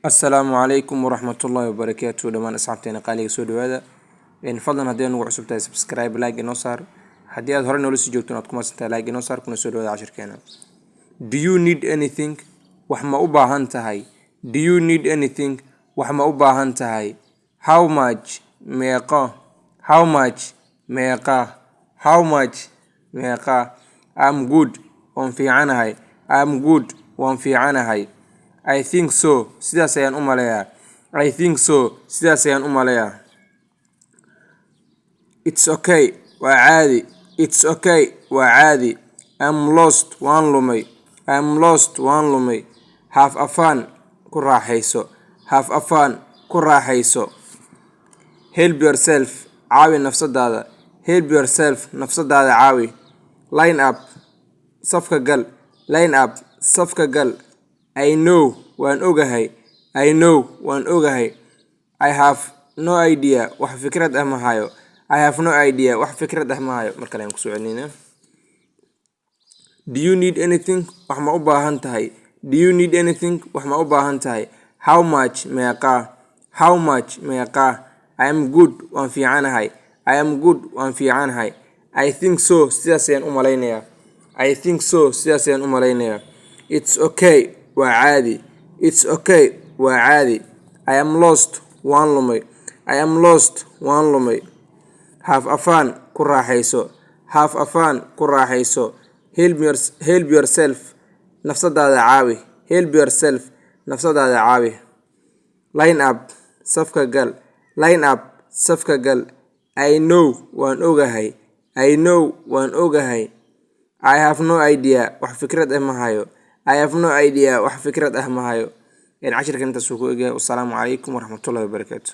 السلام عليكم ورحمة الله وبركاته دمان أصحابتنا قالي سود هذا إن فضلنا هدينا نوع سبتها سبسكرايب لايك نصار هدي أظهر إنه لسه جوتنا أتكم ستة لايك نصار كنا سود هذا 10 كنا. Do you need anything؟ وحما أبا هنتهاي. Do you need anything؟ وحما أبا هنتهاي. How much؟ ميقا. How much؟ ميقا. How much؟ ميقا. I'm good. وان في عنهاي. I'm good. وان في عنهاي. I think so. sidaas ayaan u maleeyaa. I think so. sidaas ayaan u maleeyaa. It's okay. waa caadi. It's okay. waa caadi. I'm lost. waan lumay. I'm lost. waan lumay. Have a fun. ku raaxayso. Have a fun. ku raaxayso. Help yourself. caawi nafsadaada. Help yourself. nafsadaada caawi. Line up. safka gal. Line up. safka gal. I know. waan ogahay. I know. waan ogahay. I have no idea. wax fikrad ah ma hayo. I have no idea. wax fikrad ah ma hayo. markale aan ku soo celinayna. Do you need anything? wax ma u baahan tahay. Do you need anything? wax ma u baahan tahay. How much? meeqa. How much? meeqa. I am good. waan fiicanahay. I am good. waan fiicanahay. I think so. sidaas ayaan u malaynayaa. I think so. sidaas ayaan u malaynayaa. It's okay. waa caadi. It's okay. waa caadi. I am lost. waan lumay. I am lost. waan lumay. Have a fun. ku raaxayso. Have a fun. ku raaxayso. Help yourself. nafsadaada caawi. Help yourself. nafsadaada caawi. Line up. safka gal. Line up. safka gal. I know. waan ogahay. I know. waan ogahay. I have no idea. wax fikrad ah ma hayo. I have no idea. wax fikrad ah ma hayo. عشر كلمات سوكو. والسلام عليكم ورحمة الله وبركاته.